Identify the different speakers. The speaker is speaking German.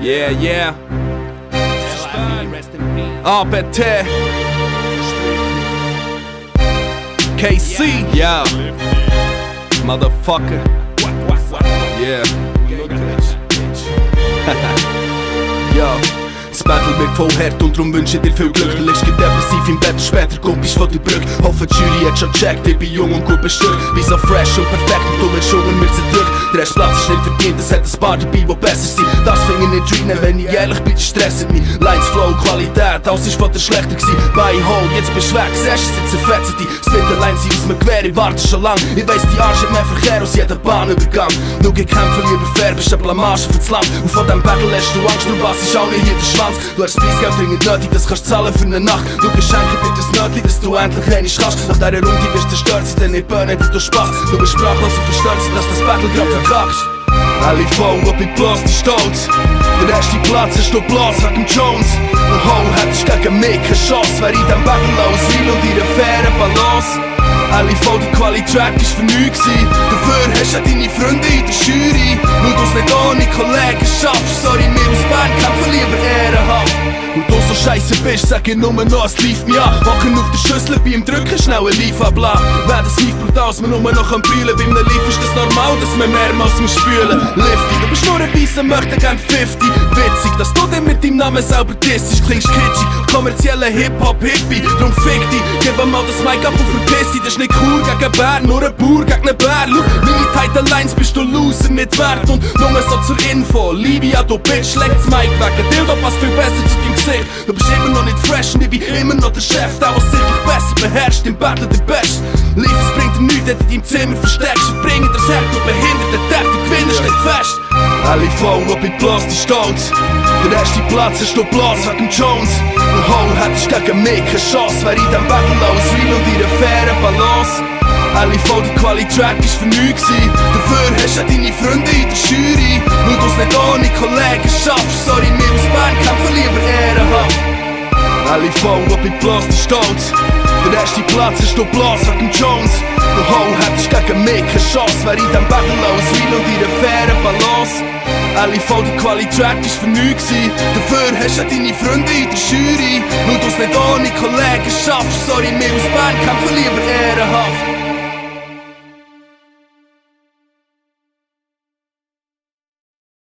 Speaker 1: Yeah, yeah. ABT. KC. Yeah. Motherfucker. Yeah. Yo. Das Battle wird voll hart und darum wünsche ich dir viel Glück. Du liegst depressiv im Bett und später kommst von der Brücke. Hoffe die Jury hat schon gecheckt, ich bin jung und gut bestückt. Bin so fresh und perfekt und du willst schon und mir zerdrückt. Der Restplatz ist nicht verdient, es hat ein paar dabei, die besser sind. Das finde ich nicht rein, wenn ich ehrlich bin, stresset mich. Lines, Flow, Qualität, alles ist von der schlechter gewesen. Bei Hole, jetzt bist du weg, siehst du, sie zerfetzen dich. Splitterline sind aus dem Gewehr, ich warte schon lang. Ich weiss, die Arsch hat mehr Verkehr aus jedem Bahnübergang. Nur ich kämpfe lieber fair, bist eine Blamage für das Land. Und von dem Battle hast du Angst, du was ist auch nicht hier der Schwanz. Du hast Preisgeld dringend nötig, das kannst du zahlen für eine Nacht. Du beschenken dir das Nötig, dass du endlich einmal kannst. Nach dieser Runde wirst du zerstört sein, denn ich burne dir durch Spaß. Du bist sprachlos und verstört sein, dass das Battle grad verkackst. Alle voll, ob ich bloß die Stolz. Der erste Platz ist du bloß wegen Jones. Und Ho, hättest gegen mich keine Chance. Wär in dem Battle aus Wil und ihre faire Balance. Alle voll, die Quali-Track ist für nichts gewesen. Dafür hast du deine Freunde in der Jury. Nur du's nicht ohne Kollegen schaffst. Sorry, wir aus Bern kämpfen lieber ehrenhaft. Und du so scheisse bist, sag ich nur noch, es lief mich an. Hocken auf der Schüssel, beim Drücken schnell ein Lief abladen. Wer das lief brutal, dass man nur noch brüllen. Bei einem Lief ist das normal, dass man mehrmals muss spülen. Lifty, du bist nur ein Beissen, möchte gern 50. Witzig, dass du den mit deinem Namen selber dissest. Klingst kitschig, kommerzieller Hip-Hop-Hippie. Drum fick dich, gib mal das Mic ab und verpiss dich. Das ist nicht Chur gegen Bern, nur ein Bauer gegen einen Bär. Schau, meine Title Lines bist du Loser nicht wert. Und nur so zur Info, Livia, du Bitch, leg das Mic weg. Ein Dildo passt viel besser zu deinem Gesicht. Du bist immer noch nicht fresh und ich bin immer noch der Chef. Der was sicherlich besser beherrscht, im Battle der Best. Lief, es bringt dir nichts, wenn du deinem Zimmer versteckst. Und bringen das Herz, du behindert den Depp, du gewinnst nicht fest. Alle voll, ob ich bloß die Stolz. Der erste Platz ist du bloß wegen Jones. Und Ho, hättest gegen mich keine Chance. Wär in dem Battle aus Wil und ihre faire Balance. Alle voll, die Quali-Track ist für nichts gewesen. Dafür hast du deine Freunde in der Jury. Nur du's nicht ohne Kollegen schaffst. Sorry, wir aus Bern kämpfen lieber ehrenhaft. Alle voll, ob ich bloß die Stolz. Der erste Platz ist du bloß wegen Jones. Und Ho, hättest gegen mich keine Chance. Wär in dem Battle aus Wil und ihre faire Balance. Alle voll, die Quali-Track ist für nichts gewesen. Dafür hast du deine Freunde in der Jury. Nur du's nicht ohne Kollegen schaffst. Sorry, wir aus Bern kämpfen lieber ehrenhaft.